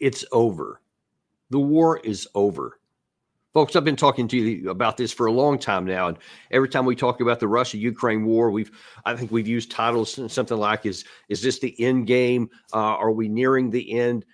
It's over. The war is over. Folks, I've been talking to you about this for a long time now, and every time we talk about the Russia-Ukraine war, I think we've used titles something like, is this the end game? Are we nearing the end?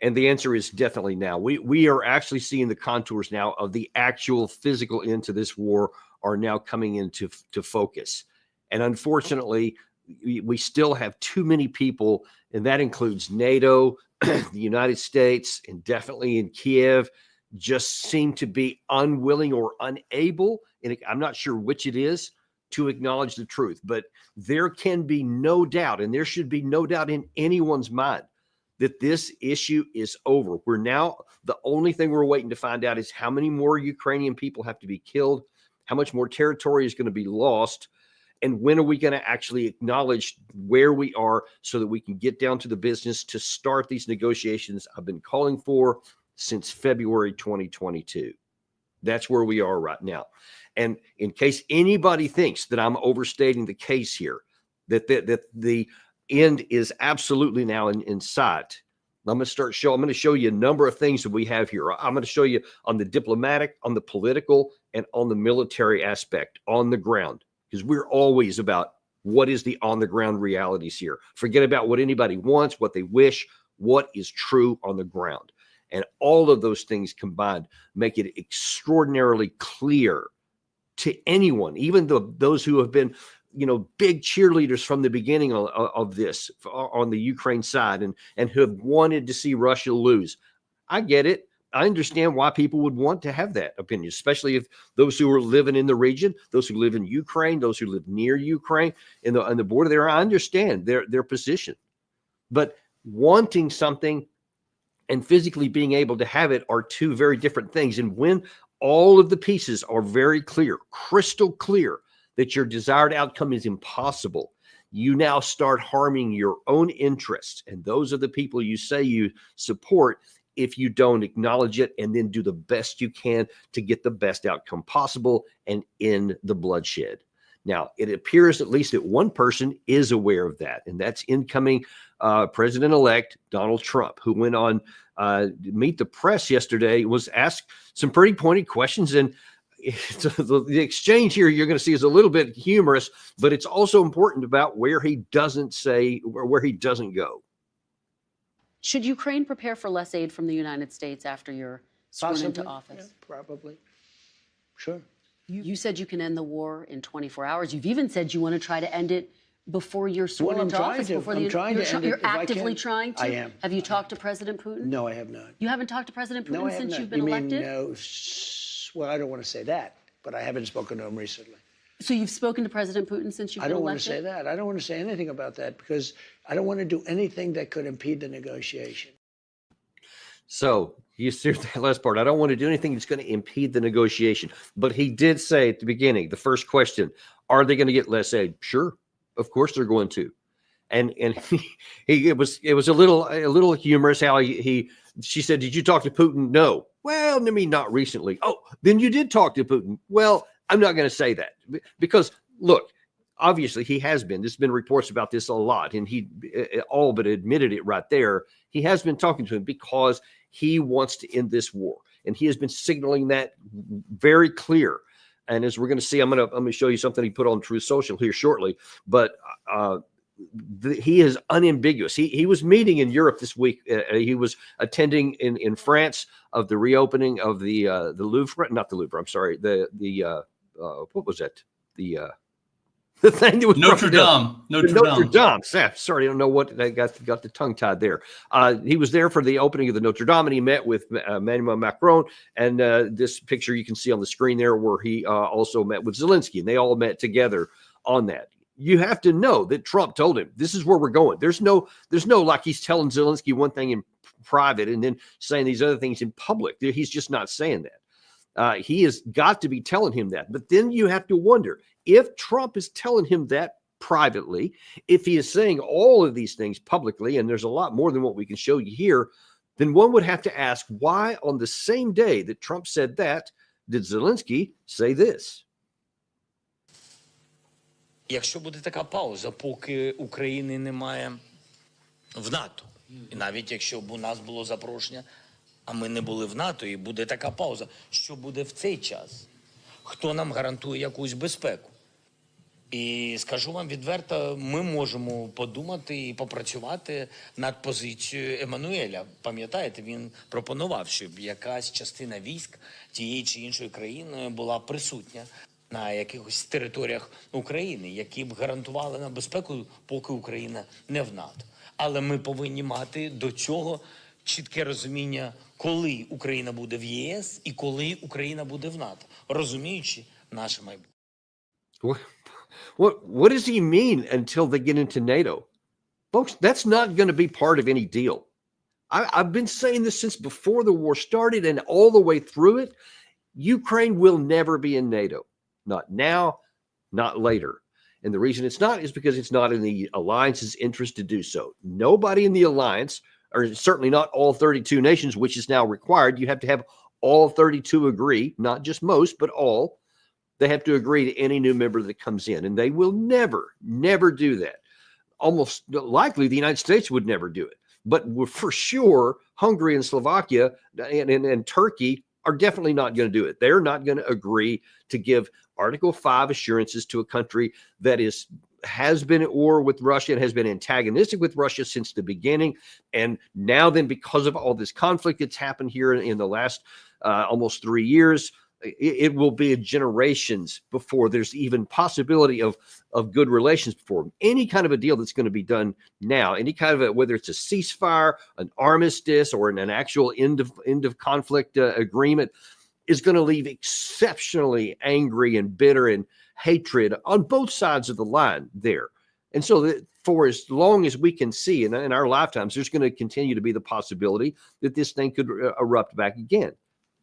And the answer is definitely now. We are actually seeing the contours now of the actual physical end to this war are now coming into focus. And unfortunately, we still have too many people, and that includes NATO, the United States, and definitely in Kiev, just seem to be unwilling or unable, and I'm not sure which it is, to acknowledge the truth. But there can be no doubt, and there should be no doubt in anyone's mind, that this issue is over. We're now, the only thing we're waiting to find out is how many more Ukrainian people have to be killed, how much more territory is going to be lost, and when are we going to actually acknowledge where we are so that we can get down to the business to start these negotiations I've been calling for since February 2022. That's where we are right now. And in case anybody thinks that I'm overstating the case here, that the end is absolutely now in sight, I'm going to show you a number of things that we have here. I'm going to show you on the diplomatic, on the political, and on the military aspect on the ground, because we're always about what is the on the ground realities here. Forget about what anybody wants, what they wish, what is true on the ground. And all of those things combined make it extraordinarily clear to anyone, even those who have been, big cheerleaders from the beginning of this on the Ukraine side and who have wanted to see Russia lose. I get it. I understand why people would want to have that opinion, especially if those who are living in the region, those who live in Ukraine, those who live near Ukraine on the border there. I understand their position, but wanting something and physically being able to have it are two very different things. And when all of the pieces are very clear, crystal clear, that your desired outcome is impossible, you now start harming your own interests. And those are the people you say you support if you don't acknowledge it and then do the best you can to get the best outcome possible and end the bloodshed. Now, it appears at least that one person is aware of that, and that's incoming President-elect Donald Trump, who went on Meet the Press yesterday, was asked some pretty pointed questions. And the exchange here you're going to see is a little bit humorous, but it's also important about where he doesn't say or where he doesn't go. Should Ukraine prepare for less aid from the United States after you're sworn into office? Yeah, probably. Sure. You said you can end the war in 24 hours. You've even said you want to try to end it before you're sworn into office. You're actively trying to? I am. Have you talked to President Putin? No, I have not. You haven't talked to President Putin No, I have since not. you've been elected? No. Well, I don't want to say that, but I haven't spoken to him recently. So you've spoken to President Putin since you've been elected? I don't want to say that. I don't want to say anything about that because I don't want to do anything that could impede the negotiation. So you see that last part. I don't want to do anything that's going to impede the negotiation. But he did say at the beginning, the first question, are they going to get less aid? Sure, of course they're going to. And it was a little humorous how she said, did you talk to Putin? No. Well, I mean, not recently. Oh, then you did talk to Putin. Well, I'm not going to say that because look, obviously he has been. There's been reports about this a lot, and he all but admitted it right there. He has been talking to him because he wants to end this war, and he has been signaling that very clear. And as we're going to see, I'm going to show you something he put on Truth Social here shortly. But he is unambiguous. He was meeting in Europe this week. He was attending in France of the reopening of the Louvre, not the Louvre. I'm sorry. What was that? The thing that was Notre Dame. Sorry, I don't know what I got the tongue tied there. He was there for the opening of the Notre Dame, and he met with Emmanuel Macron. And this picture you can see on the screen there, where he also met with Zelensky, and they all met together on that. You have to know that Trump told him this is where we're going. There's no like he's telling Zelensky one thing in private and then saying these other things in public. He's just not saying that. He has got to be telling him that. But then you have to wonder, if Trump is telling him that privately, if he is saying all of these things publicly, and there's a lot more than what we can show you here, then one would have to ask, why on the same day that Trump said that, did Zelensky say this? Якщо буде така пауза, поки України немає в НАТО, І навіть якщо б у нас було запрошення, а ми не були в НАТО, і буде така пауза, що буде в цей час? Хто нам гарантує якусь безпеку? І скажу вам відверто, ми можемо подумати і попрацювати над позицією Еммануеля. Пам'ятаєте, він пропонував, щоб якась частина військ тієї чи іншої країни була присутня на якихось територіях України, які б гарантували нам безпеку, поки Україна не в НАТО. Але ми повинні мати до цього чітке розуміння, коли Україна буде в ЄС і коли Україна буде в НАТО, розуміючи наше майбутнє. What does he mean until they get into NATO? Folks, that's not going to be part of any deal. I've been saying this since before the war started and all the way through it. Ukraine will never be in NATO. Not now, not later. And the reason it's not is because it's not in the alliance's interest to do so. Nobody in the alliance, or certainly not all 32 nations, which is now required. You have to have all 32 agree, not just most, but all. They have to agree to any new member that comes in, and they will never do that. Almost likely the United States would never do it. But for sure, Hungary and Slovakia and Turkey are definitely not going to do it. They're not going to agree to give Article 5 assurances to a country that has been at war with Russia and has been antagonistic with Russia since the beginning. And now then, because of all this conflict that's happened here in the last almost 3 years, it will be generations before there's even possibility of good relations before any kind of a deal that's going to be done now, any kind of whether it's a ceasefire, an armistice, or an actual end of conflict agreement, is going to leave exceptionally angry and bitter and hatred on both sides of the line there. And so for as long as we can see in our lifetimes, there's going to continue to be the possibility that this thing could erupt back again.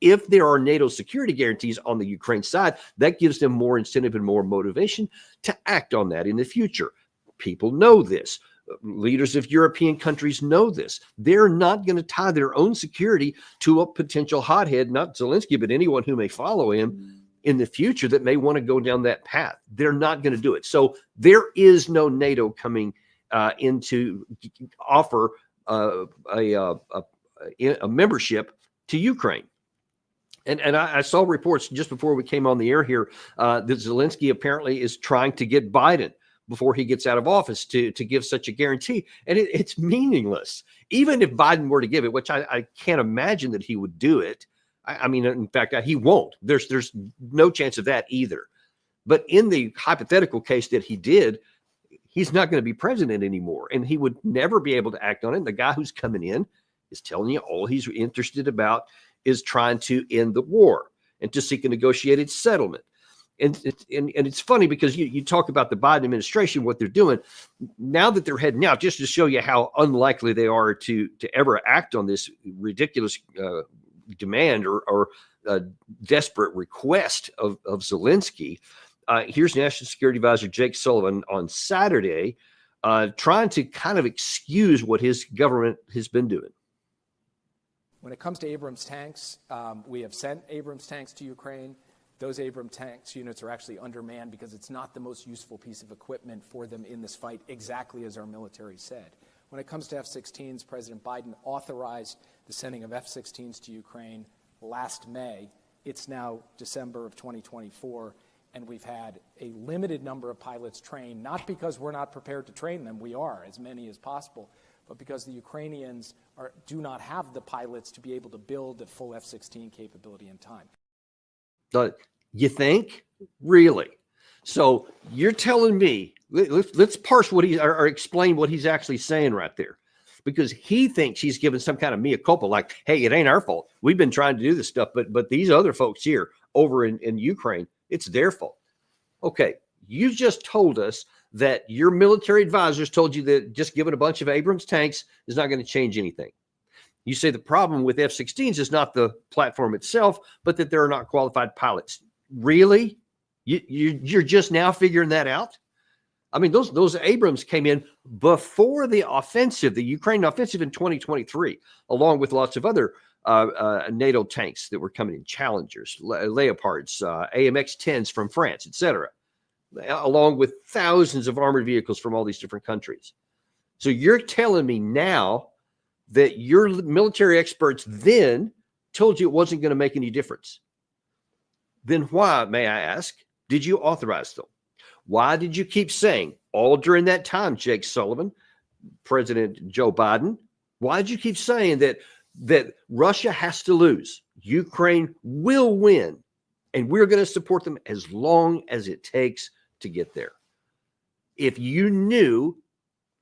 If there are NATO security guarantees on the Ukraine side, that gives them more incentive and more motivation to act on that in the future. People know this. Leaders of European countries know this. They're not going to tie their own security to a potential hothead, not Zelensky, but anyone who may follow him in the future that may want to go down that path. They're not going to do it. So there is no NATO coming in to offer a membership to Ukraine. And I saw reports just before we came on the air here that Zelensky apparently is trying to get Biden before he gets out of office to give such a guarantee. And it's meaningless. Even if Biden were to give it, which I can't imagine that he would do it. I mean, in fact, he won't. There's no chance of that either. But in the hypothetical case that he did, he's not going to be president anymore. And he would never be able to act on it. The guy who's coming in is telling you all he's interested about is trying to end the war and to seek a negotiated settlement. And it's funny because you talk about the Biden administration, what they're doing now that they're heading out, just to show you how unlikely they are to ever act on this ridiculous demand or desperate request of Zelensky. Here's National Security Advisor Jake Sullivan on Saturday trying to kind of excuse what his government has been doing. When it comes to Abrams tanks, we have sent Abrams tanks to Ukraine. Those Abrams tanks units are actually undermanned because it's not the most useful piece of equipment for them in this fight, exactly as our military said. When it comes to F-16s, President Biden authorized the sending of F-16s to Ukraine last May. It's now December of 2024, and we've had a limited number of pilots trained, not because we're not prepared to train them, we are, as many as possible, but because the Ukrainians do not have the pilots to be able to build a full F-16 capability in time. You think? Really? So you're telling me, let's parse what or explain what he's actually saying right there. Because he thinks he's given some kind of mea culpa, like, hey, it ain't our fault. We've been trying to do this stuff, but these other folks here over in Ukraine, it's their fault. Okay, you just told us that your military advisors told you that just giving a bunch of Abrams tanks is not going to change anything. You say the problem with F-16s is not the platform itself, but that there are not qualified pilots. Really? You're just now figuring that out? I mean, those Abrams came in before the offensive, the Ukraine offensive in 2023, along with lots of other NATO tanks that were coming in, Challengers, Leopards, AMX-10s from France, etc., along with thousands of armored vehicles from all these different countries. So you're telling me now that your military experts then told you it wasn't going to make any difference, then why, may I ask, did you authorize them? Why did you keep saying all during that time, Jake Sullivan, President Joe Biden, why did you keep saying that Russia has to lose, Ukraine will win, and we're going to support them as long as it takes to get there? If you knew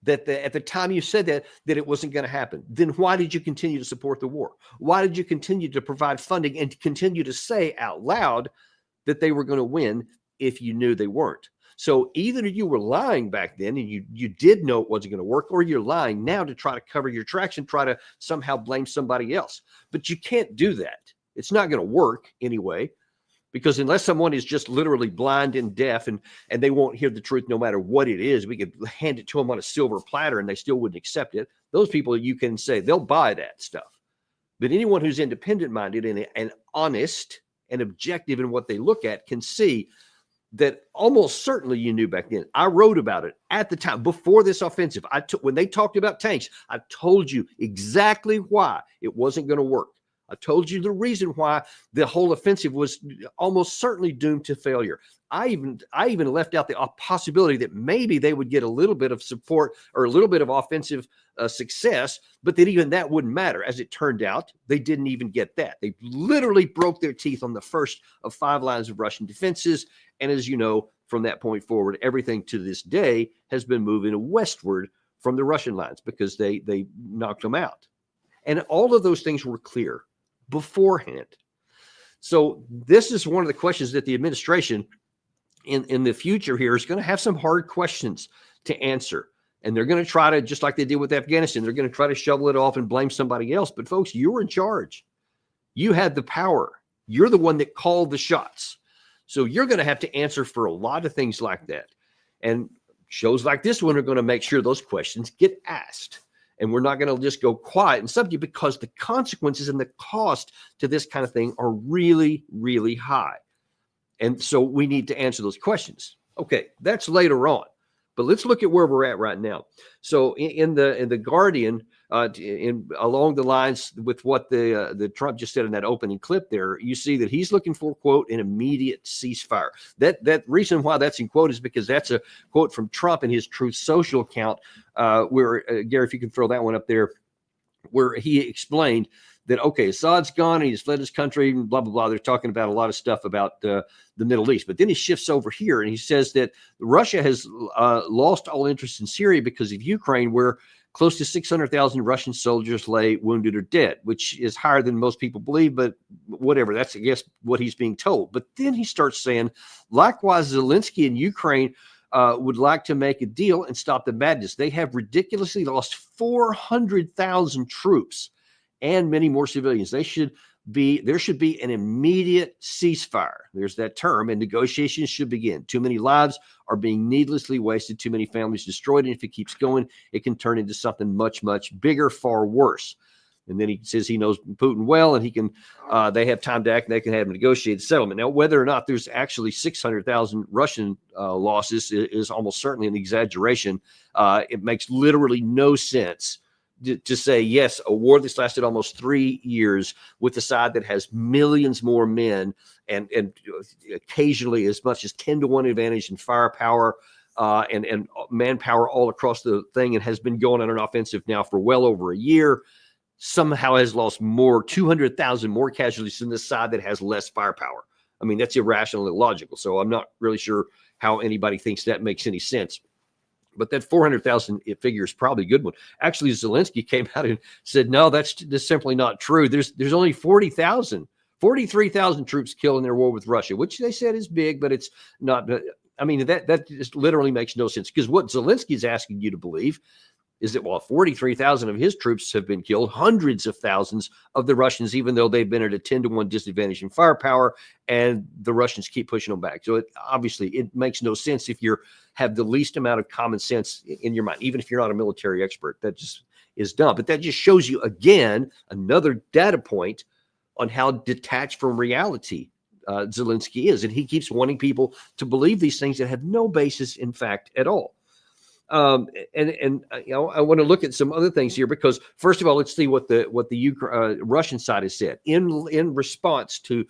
that at the time you said that it wasn't going to happen, then why did you continue to support the war? Why did you continue to provide funding and continue to say out loud that they were going to win if you knew they weren't? So either you were lying back then and you did know it wasn't going to work, or you're lying now to try to cover your tracks and try to somehow blame somebody else. But you can't do that. It's not going to work anyway, because unless someone is just literally blind and deaf and they won't hear the truth no matter what it is, we could hand it to them on a silver platter and they still wouldn't accept it. Those people, you can say they'll buy that stuff. But anyone who's independent minded and honest and objective in what they look at can see that almost certainly you knew back then. I wrote about it at the time before this offensive. When they talked about tanks, I told you exactly why it wasn't going to work. I told you the reason why the whole offensive was almost certainly doomed to failure. I even left out the possibility that maybe they would get a little bit of support or a little bit of offensive success, but that even that wouldn't matter. As it turned out, they didn't even get that. They literally broke their teeth on the first of 5 lines of Russian defenses. And as you know, from that point forward, everything to this day has been moving westward from the Russian lines because they knocked them out. And all of those things were clear beforehand. So this is one of the questions that the administration in the future here is going to have some hard questions to answer. And they're going to try to, just like they did with Afghanistan, they're going to try to shovel it off and blame somebody else. But folks, you were in charge. You had the power. You're the one that called the shots. So you're going to have to answer for a lot of things like that. And shows like this one are going to make sure those questions get asked. And we're not going to just go quiet and subject, because the consequences and the cost to this kind of thing are really, really high. And so we need to answer those questions. Okay, that's later on. But let's look at where we're at right now. So in the Guardian, along the lines with what the Trump just said in that opening clip there, you see that he's looking for, quote, an immediate ceasefire. That reason why that's in quote is because that's a quote from Trump in his Truth Social account, where Gary, if you can throw that one up there, where he explained that, okay, Assad's gone and he's fled his country, and blah, blah, blah. They're talking about a lot of stuff about the Middle East. But then he shifts over here and he says that Russia has lost all interest in Syria because of Ukraine, where close to 600,000 Russian soldiers lay wounded or dead, which is higher than most people believe, but whatever. That's, I guess, what he's being told. But then he starts saying, likewise, Zelensky in Ukraine would like to make a deal and stop the madness. They have ridiculously lost 400,000 troops and many more civilians. There should be an immediate ceasefire. There's that term, and negotiations should begin. Too many lives are being needlessly wasted, too many families destroyed, and if it keeps going, it can turn into something much, much bigger, far worse. And then he says he knows Putin well, and he can. They have time to act, and they can have a negotiated settlement. Now, whether or not there's actually 600,000 Russian losses is almost certainly an exaggeration. It makes literally no sense to say, yes, a war that's lasted almost 3 years with a side that has millions more men and occasionally as much as 10-to-1 advantage in firepower and manpower all across the thing, and has been going on an offensive now for well over a year, somehow has lost 200,000 more casualties than the side that has less firepower. I mean, that's irrational and illogical. So I'm not really sure how anybody thinks that makes any sense. But that 400,000 figure is probably a good one. Actually, Zelensky came out and said, no, that's simply not true. There's only 43,000 troops killed in their war with Russia, which they said is big, but it's not. I mean, that just literally makes no sense, because what Zelensky is asking you to believe is that while 43,000 of his troops have been killed, hundreds of thousands of the Russians, even though they've been at a 10-to-1 disadvantage in firepower, and the Russians keep pushing them back. So obviously it makes no sense if you have the least amount of common sense in your mind, even if you're not a military expert. That just is dumb. But that just shows you, again, another data point on how detached from reality Zelensky is. And he keeps wanting people to believe these things that have no basis in fact at all. I want to look at some other things here because first of all, let's see what the Russian side has said in response to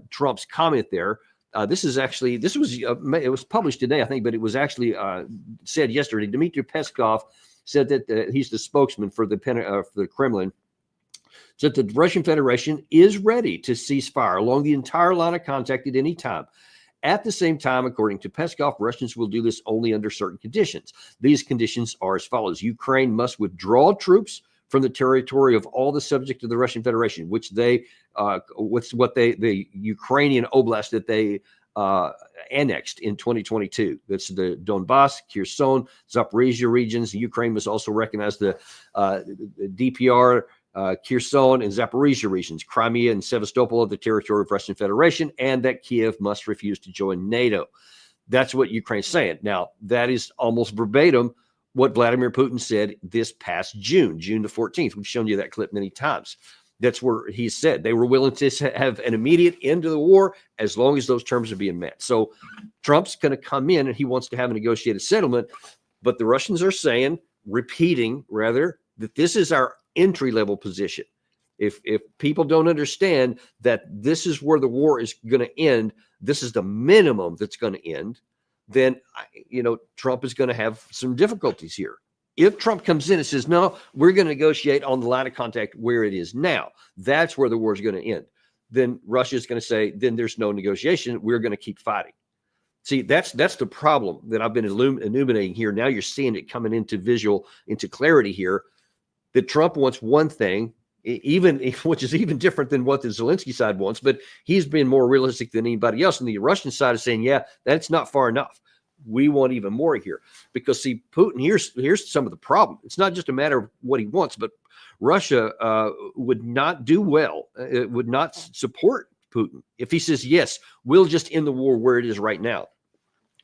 Trump's comment there. This was it was published today, I think, but it was actually said yesterday. Dmitry Peskov said that he's the spokesman for the Kremlin. Said the Russian Federation is ready to cease fire along the entire line of contact at any time. At the same time, according to Peskov, Russians will do this only under certain conditions. These conditions are as follows. Ukraine must withdraw troops from the territory of all the subject of the Russian Federation, which the Ukrainian oblast that they annexed in 2022. That's the Donbass, Kherson, Zaporizhia regions. Ukraine must also recognize the DPR, Kherson and Zaporizhia regions, Crimea and Sevastopol of the territory of Russian Federation, and that Kiev must refuse to join NATO. That's what Ukraine's saying. Now, that is almost verbatim what Vladimir Putin said this past June the 14th. We've shown you that clip many times. That's where he said they were willing to have an immediate end to the war as long as those terms are being met. So Trump's going to come in and he wants to have a negotiated settlement, but the Russians are repeating that this is our entry-level position. If people don't understand that this is where the war is going to end, this is the minimum that's going to end, then Trump is going to have some difficulties here. If Trump comes in and says, no, we're going to negotiate on the line of contact where it is now, that's where the war is going to end. Then Russia is going to say, then there's no negotiation. We're going to keep fighting. See, that's the problem that I've been illuminating here. Now you're seeing it coming into clarity here, that Trump wants one thing, which is even different than what the Zelensky side wants, but he's been more realistic than anybody else. And the Russian side is saying, yeah, that's not far enough. We want even more here. Because, see, Putin, here's some of the problem. It's not just a matter of what he wants, but Russia would not do well. It would not support Putin if he says, yes, we'll just end the war where it is right now.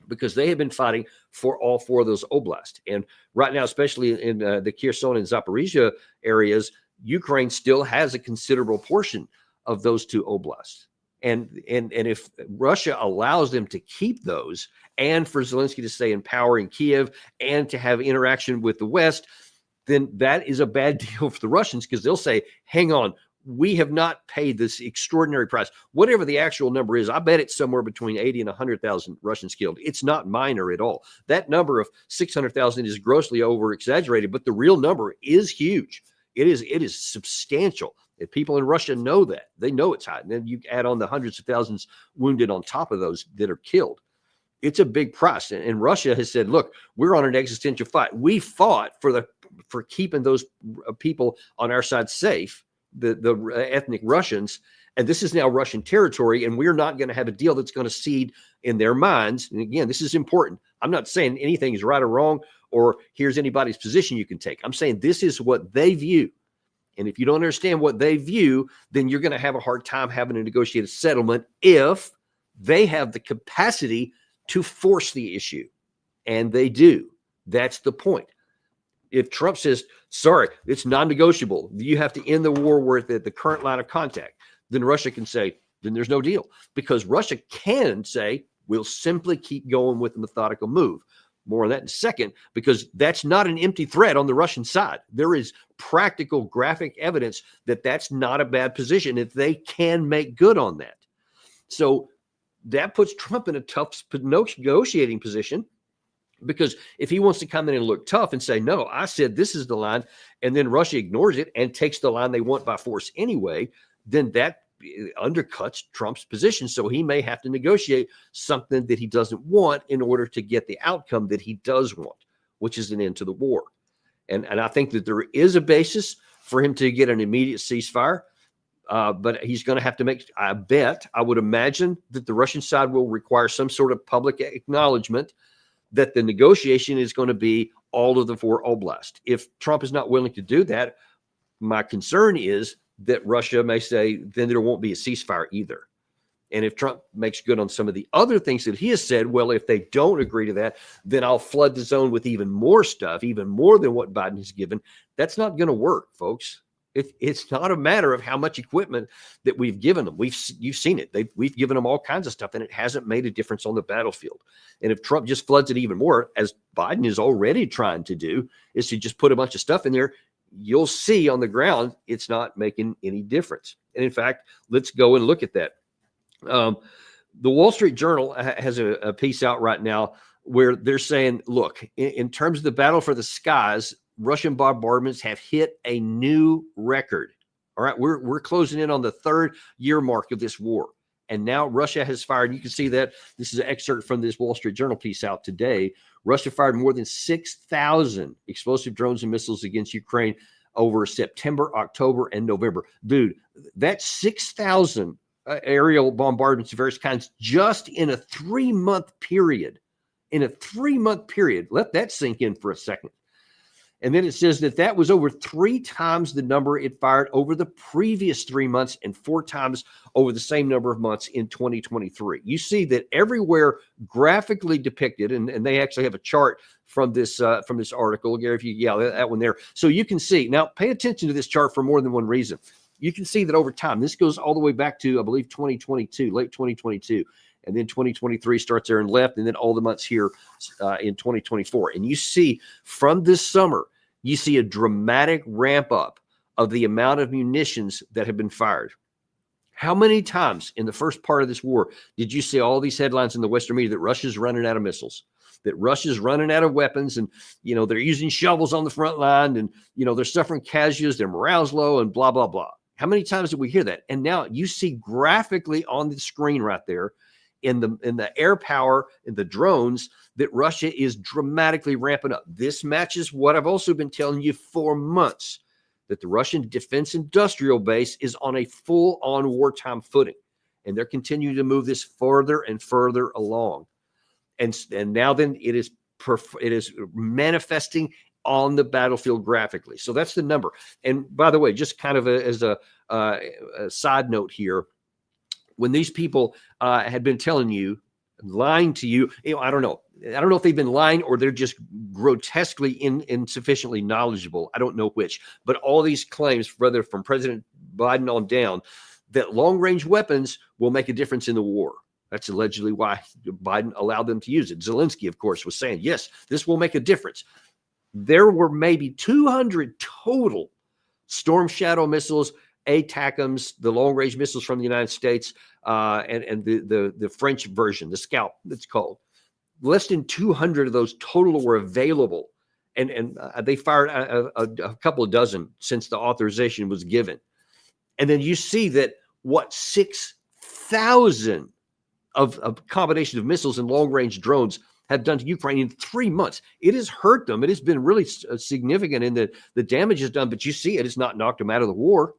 Because they have been fighting for all four of those oblasts. And right now, especially in the Kherson and Zaporizhia areas, Ukraine still has a considerable portion of those two oblasts. And if Russia allows them to keep those, and for Zelensky to stay in power in Kiev and to have interaction with the West, then that is a bad deal for the Russians, because they'll say, hang on, we have not paid this extraordinary price. Whatever the actual number is, I bet it's somewhere between 80 and 100,000 Russians killed. It's not minor at all. That number of 600,000 is grossly over-exaggerated, but the real number is huge. It is substantial. And people in Russia know that. They know it's high. And then you add on the hundreds of thousands wounded on top of those that are killed. It's a big price. And Russia has said, look, we're on an existential fight. We fought for keeping those people on our side safe, the ethnic Russians, and this is now Russian territory, and we're not going to have a deal that's going to cede in their minds. And again, this is important. I'm not saying anything is right or wrong, or here's anybody's position you can take. I'm saying this is what they view. And if you don't understand what they view, then you're going to have a hard time having a negotiated settlement if they have the capacity to force the issue. And they do. That's the point. If Trump says, sorry, it's non-negotiable, you have to end the war where at the current line of contact, then Russia can say, then there's no deal. Because Russia can say, we'll simply keep going with the methodical move. More on that in a second, because that's not an empty threat on the Russian side. There is practical graphic evidence that that's not a bad position if they can make good on that. So that puts Trump in a tough negotiating position, because if he wants to come in and look tough and say, no, I said this is the line, and then Russia ignores it and takes the line they want by force anyway, then that undercuts Trump's position. So he may have to negotiate something that he doesn't want in order to get the outcome that he does want, which is an end to the war. And I think that there is a basis for him to get an immediate ceasefire, but he's going to have to make, I would imagine that the Russian side will require some sort of public acknowledgement that the negotiation is going to be all of the four oblasts. If Trump is not willing to do that, my concern is that Russia may say, then there won't be a ceasefire either. And if Trump makes good on some of the other things that he has said, well, if they don't agree to that, then I'll flood the zone with even more stuff, even more than what Biden has given. That's not going to work, folks. It's not a matter of how much equipment that we've given them. You've seen it. We've given them all kinds of stuff, and it hasn't made a difference on the battlefield. And if Trump just floods it even more, as Biden is already trying to do, is to just put a bunch of stuff in there, you'll see on the ground it's not making any difference. And in fact, let's go and look at that. The Wall Street Journal has a piece out right now where they're saying, look, in terms of the battle for the skies, Russian bombardments have hit a new record. All right, we're closing in on the 3rd year mark of this war. And now Russia has fired, you can see that this is an excerpt from this Wall Street Journal piece out today. Russia fired more than 6,000 explosive drones and missiles against Ukraine over September, October, and November. Dude, that's 6,000 aerial bombardments of various kinds just in a 3-month period. In a 3-month period. Let that sink in for a second. And then it says that was over 3 times the number it fired over the previous 3 months and 4 times over the same number of months in 2023. You see that everywhere graphically depicted, and they actually have a chart from this article, Gary, that one there. So you can see, now pay attention to this chart for more than one reason. You can see that over time, this goes all the way back to, I believe, 2022, late 2022. And then 2023 starts there and left, and then all the months here in 2024. And you see from this summer, you see a dramatic ramp up of the amount of munitions that have been fired. How many times in the first part of this war did you see all these headlines in the Western media that Russia's running out of missiles, that Russia's running out of weapons, and, they're using shovels on the front line, and, they're suffering casualties, their morale's low, and blah, blah, blah. How many times did we hear that? And now you see graphically on the screen right there, in the air power and the drones, that Russia is dramatically ramping up. This matches what I've also been telling you for months, that the Russian defense industrial base is on a full-on wartime footing, and they're continuing to move this further and further along. And now then it is manifesting on the battlefield graphically. So that's the number. And by the way, just kind of as a side note here, when these people had been telling you, lying to you, I don't know if they've been lying or they're just grotesquely insufficiently knowledgeable. I don't know which, but all these claims, whether from President Biden on down, that long-range weapons will make a difference in the war. That's allegedly why Biden allowed them to use it. Zelensky, of course, was saying, yes, this will make a difference. There were maybe 200 total Storm Shadow missiles, ATACMS, the long-range missiles from the United States, and the French version, the Scalp, it's called. Less than 200 of those total were available, and they fired a couple of dozen since the authorization was given. And then you see that 6,000 of a combination of missiles and long-range drones have done to Ukraine in 3 months. It has hurt them. It has been really significant in the damage is done, but you see it has not knocked them out of the war.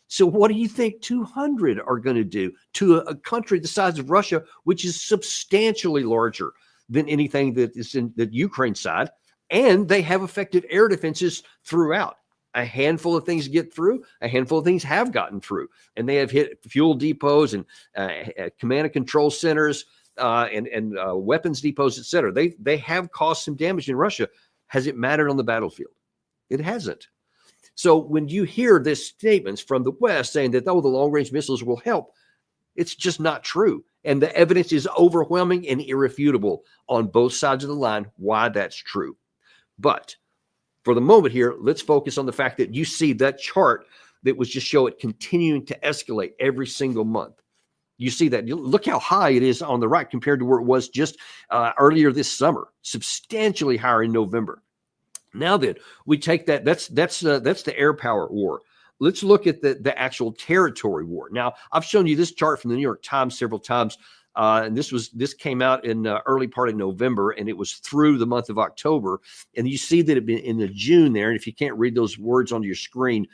So what do you think 200 are going to do to a country the size of Russia, which is substantially larger than anything that is in the Ukraine side? And they have effective air defenses throughout. A handful of things get through, a handful of things have gotten through. And they have hit fuel depots and command and control centers and weapons depots, et cetera. They have caused some damage in Russia. Has it mattered on the battlefield? It hasn't. So when you hear this statements from the West saying that, the long-range missiles will help, it's just not true. And the evidence is overwhelming and irrefutable on both sides of the line why that's true. But for the moment here, let's focus on the fact that you see that chart that was just show it continuing to escalate every single month. You see that. Look how high it is on the right compared to where it was just earlier this summer, substantially higher in November. Now then, we take that. That's the air power war. Let's look at the actual territory war. Now, I've shown you this chart from the New York Times several times, and this came out in early part of November, and it was through the month of October. And you see that it been in the June there. And if you can't read those words on your screen,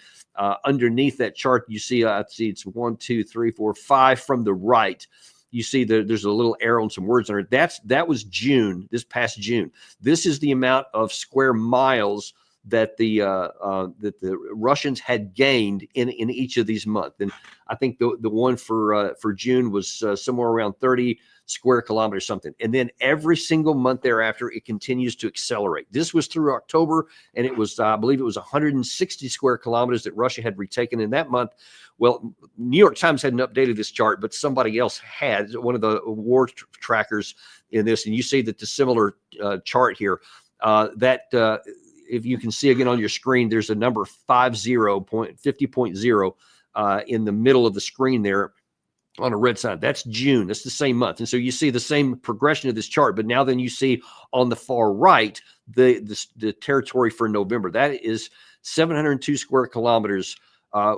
underneath that chart, you see it's 1, 2, 3, 4, 5 from the right. You see there's a little arrow and some words on it. That was June, this past June. This is the amount of square miles that the Russians had gained in each of these months. And I think the one for June was somewhere around 30 square kilometers something. And then every single month thereafter, it continues to accelerate. This was through October, and it was, I believe it was 160 square kilometers that Russia had retaken in that month. Well, New York Times hadn't updated this chart, but somebody else had, one of the war trackers in this. And you see that the similar chart here, if you can see again on your screen, there's a number 50.0 in the middle of the screen there on a red sign. That's June. That's the same month. And so you see the same progression of this chart, but now then you see on the far right, the territory for November. That is 702 square kilometers,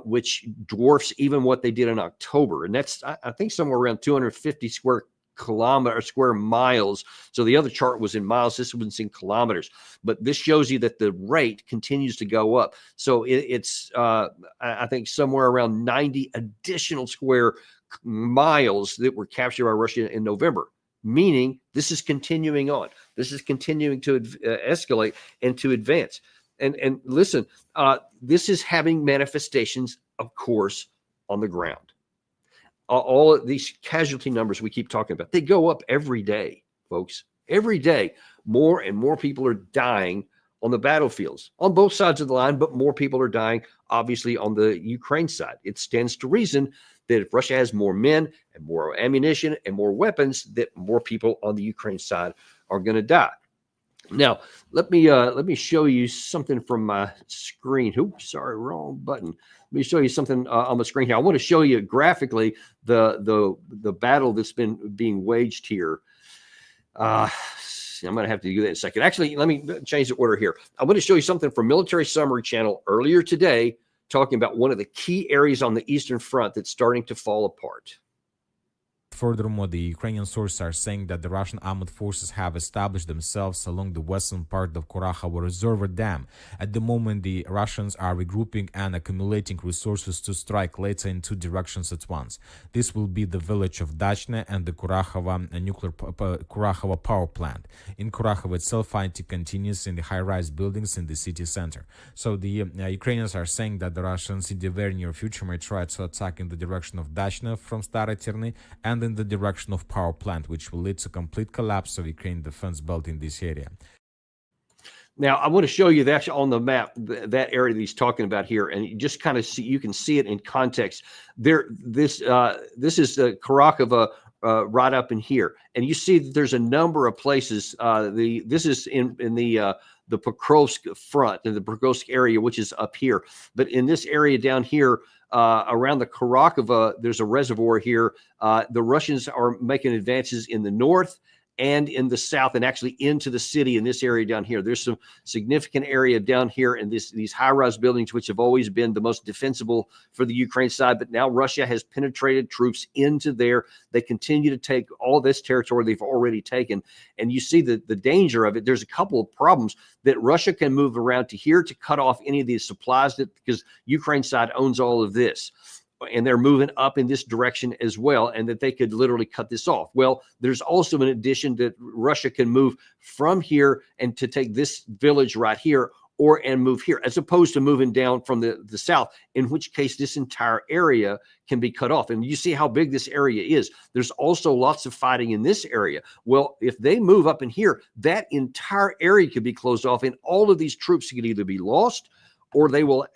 which dwarfs even what they did in October. And that's, I think, somewhere around 250 square miles. So the other chart was in miles. This one's in kilometers. But this shows you that the rate continues to go up. So it's I think, somewhere around 90 additional square miles that were captured by Russia in November, meaning this is continuing on. This is continuing to escalate and to advance. And listen, this is having manifestations, of course, on the ground. All of these casualty numbers we keep talking about, they go up every day, folks. Every day, more and more people are dying on the battlefields on both sides of the line, but more people are dying, obviously, on the Ukraine side. It stands to reason that if Russia has more men and more ammunition and more weapons, that more people on the Ukraine side are going to die. Now, let me show you something from my screen. Oops, sorry, wrong button. Let me show you something on the screen here. I want to show you graphically the battle that's being waged here. I'm going to have to do that in a second. Actually, let me change the order here. I want to show you something from Military Summary Channel earlier today, talking about one of the key areas on the Eastern Front that's starting to fall apart. Furthermore, the Ukrainian sources are saying that the Russian armed forces have established themselves along the western part of Kurachovo Reservoir Dam. At the moment, the Russians are regrouping and accumulating resources to strike later in two directions at once. This will be the village of Dachne and the Kurachovo power plant. In Kurachovo itself, fighting continues in the high-rise buildings in the city center. So the Ukrainians are saying that the Russians in the very near future may try to attack in the direction of Dachne from Stara Terny and in the direction of power plant, which will lead to complete collapse of Ukraine defense belt in this area. Now, I want to show you that on the map, that area that he's talking about here, and you just kind of see, you can see it in context. This is Kurachovo right up in here, and you see that there's a number of places. This is in the Pokrovsk front, in the Pokrovsk area, which is up here. But in this area down here, around the Kurachovo, there's a reservoir here. The Russians are making advances in the north and in the south, and actually into the city in this area down here. There's some significant area down here in these high-rise buildings, which have always been the most defensible for the Ukraine side. But now Russia has penetrated troops into there. They continue to take all this territory they've already taken. And you see the danger of it. There's a couple of problems that Russia can move around to here to cut off any of these supplies, because Ukraine side owns all of this. And they're moving up in this direction as well, and that they could literally cut this off. Well, there's also an addition that Russia can move from here and to take this village right here, and move here, as opposed to moving down from the south, in which case this entire area can be cut off. And you see how big this area is. There's also lots of fighting in this area. Well, if they move up in here, that entire area could be closed off, and all of these troops could either be lost, or they will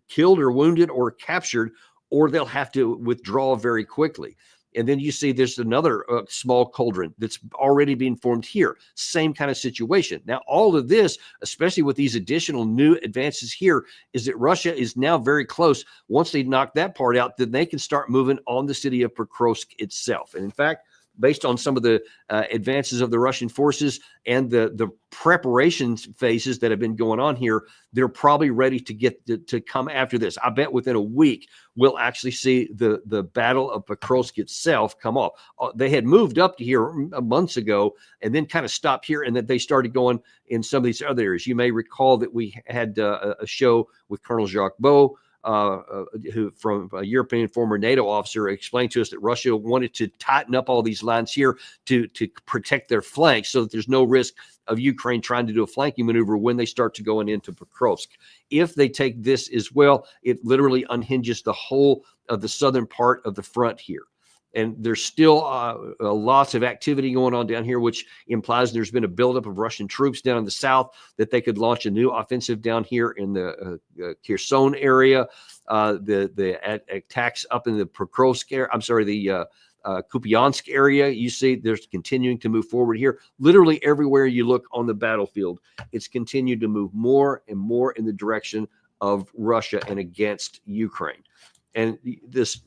killed or wounded or captured, or they'll have to withdraw very quickly. And then you see there's another small cauldron that's already being formed here. Same kind of situation. Now, all of this, especially with these additional new advances here, is that Russia is now very close. Once they knock that part out, then they can start moving on the city of Pokrovsk itself. And in fact, based on some of the advances of the Russian forces and the preparations phases that have been going on here, they're probably ready to get to come after this. I bet within a week, we'll actually see the Battle of Pokrovsk itself come off. They had moved up to here months ago and then kind of stopped here, and that they started going in some of these other areas. You may recall that we had a show with Colonel Jacques Beau, who from a European former NATO officer, explained to us that Russia wanted to tighten up all these lines here to protect their flanks, so that there's no risk of Ukraine trying to do a flanking maneuver when they start to going into Pokrovsk. If they take this as well, it literally unhinges the whole of the southern part of the front here. And there's still lots of activity going on down here, which implies there's been a buildup of Russian troops down in the south, that they could launch a new offensive down here in the Kherson area. The attacks up in the Pokrovsk area, the Kupiansk area, you see there's continuing to move forward here. Literally everywhere you look on the battlefield, it's continued to move more and more in the direction of Russia and against Ukraine. And this,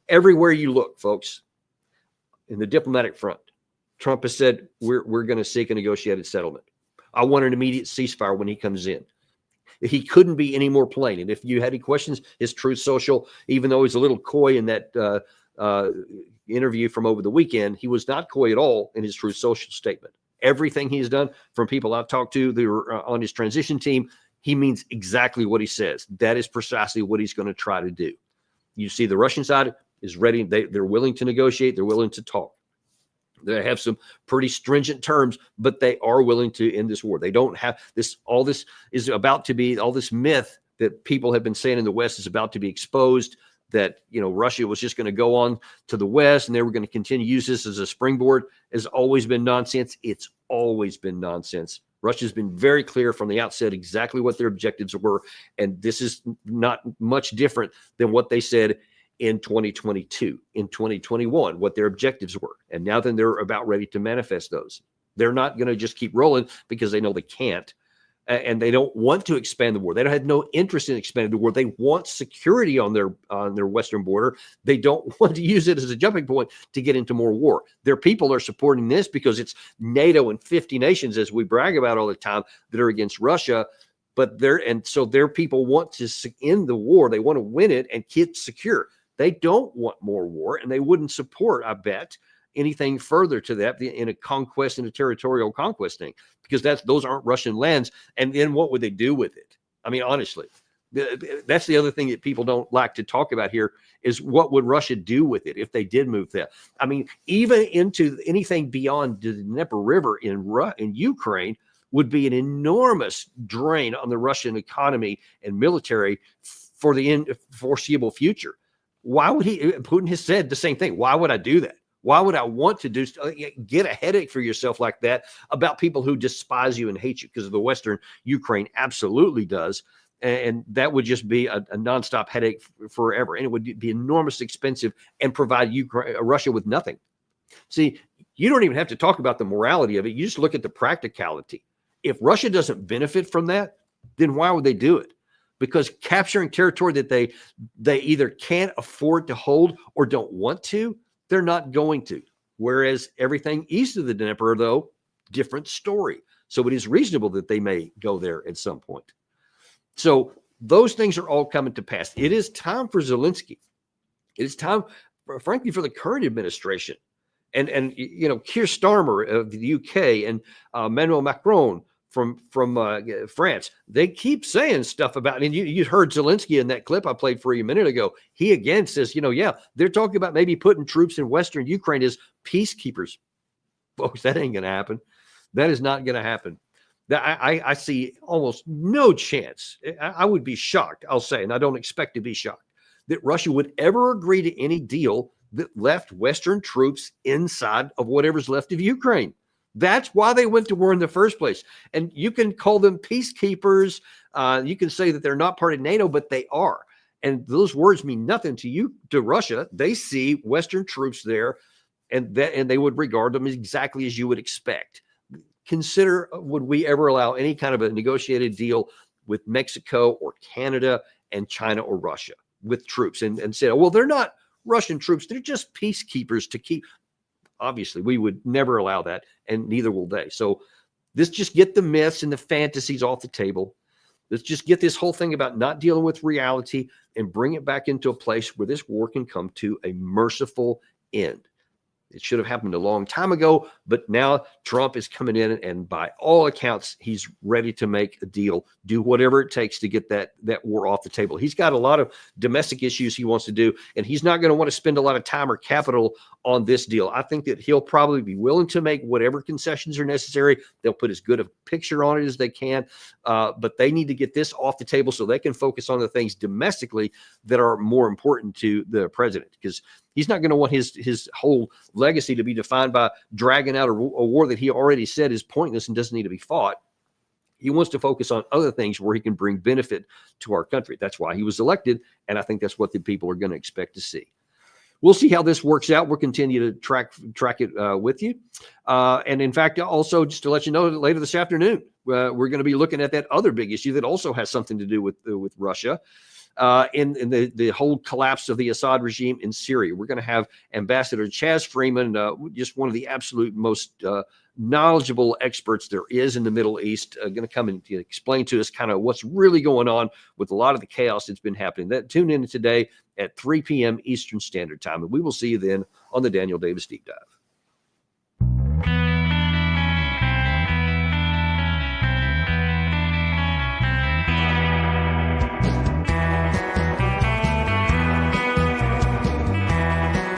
everywhere you look, folks, in the diplomatic front, Trump has said, we're going to seek a negotiated settlement. I want an immediate ceasefire when he comes in. He couldn't be any more plain. And if you had any questions, his Truth Social, even though he's a little coy in that interview from over the weekend, he was not coy at all in his Truth Social statement. Everything he's done, from people I've talked to that are on his transition team, he means exactly what he says. That is precisely what he's going to try to do. You see the Russian side is ready. They're willing to negotiate. They're willing to talk. They have some pretty stringent terms, but they are willing to end this war. They don't have this. All this is about to be, all this myth that people have been saying in the West is about to be exposed, that, you know, Russia was just going to go on to the West and they were going to continue to use this as a springboard, has always been nonsense. It's always been nonsense. Russia's been very clear from the outset exactly what their objectives were. And this is not much different than what they said in 2022, in 2021, what their objectives were. And now then they're about ready to manifest those. They're not going to just keep rolling because they know they can't. And they don't want to expand the war. They don't have no interest in expanding the war. They want security on their western border. They don't want to use it as a jumping point to get into more war. Their people are supporting this because it's NATO and 50 nations, as we brag about all the time, that are against Russia. But so their people want to end the war. They want to win it and keep secure. They don't want more war, and they wouldn't support, I bet, anything further to that in a conquest and a territorial conquest thing, because those aren't Russian lands. And then what would they do with it? I mean, honestly, that's the other thing that people don't like to talk about here, is what would Russia do with it if they did move there? I mean, even into anything beyond the Dnieper River in Ukraine would be an enormous drain on the Russian economy and military for the foreseeable future. Why would Putin has said the same thing. Why would I do that? Why would I want to get a headache for yourself like that about people who despise you and hate you? Because the Western Ukraine absolutely does. And that would just be a nonstop headache forever. And it would be enormously expensive and provide Russia with nothing. See, you don't even have to talk about the morality of it. You just look at the practicality. If Russia doesn't benefit from that, then why would they do it? Because capturing territory that they either can't afford to hold or don't want to, they're not going to. Whereas everything east of the Dnieper, though, different story. So it is reasonable that they may go there at some point. So those things are all coming to pass. It is time for Zelensky. It is time, frankly, for the current administration. And you know, Keir Starmer of the UK and Emmanuel Macron from France, they keep saying stuff about, and you heard Zelensky in that clip I played for you a minute ago. He again says, you know, yeah, they're talking about maybe putting troops in Western Ukraine as peacekeepers. Folks, that ain't going to happen. That is not going to happen. I see almost no chance. I would be shocked, I'll say, and I don't expect to be shocked, that Russia would ever agree to any deal that left Western troops inside of whatever's left of Ukraine. That's why they went to war in the first place. And you can call them peacekeepers. You can say that they're not part of NATO, but they are. And those words mean nothing to Russia. They see Western troops there, and they would regard them exactly as you would expect. Consider, would we ever allow any kind of a negotiated deal with Mexico or Canada and China or Russia with troops and say, well, they're not Russian troops. They're just peacekeepers to keep. Obviously, we would never allow that, and neither will they. So let's just get the myths and the fantasies off the table. Let's just get this whole thing about not dealing with reality and bring it back into a place where this war can come to a merciful end. It should have happened a long time ago, but now Trump is coming in, and by all accounts, he's ready to make a deal, do whatever it takes to get that war off the table. He's got a lot of domestic issues he wants to do, and he's not going to want to spend a lot of time or capital on this deal. I think that he'll probably be willing to make whatever concessions are necessary. They'll put as good a picture on it as they can, but they need to get this off the table so they can focus on the things domestically that are more important to the president, because He's not going to want his whole legacy to be defined by dragging out a war that he already said is pointless and doesn't need to be fought. He wants to focus on other things where he can bring benefit to our country. That's why he was elected, and I think that's what the people are going to expect to see. We'll see how this works out. We'll continue to track it with you. And in fact, also just to let you know, later this afternoon, we're going to be looking at that other big issue that also has something to do with Russia. In the whole collapse of the Assad regime in Syria. We're going to have Ambassador Chaz Freeman, just one of the absolute most knowledgeable experts there is in the Middle East, going to come and explain to us kind of what's really going on with a lot of the chaos that's been happening. Tune in today at 3 p.m. Eastern Standard Time, and we will see you then on the Daniel Davis Deep Dive.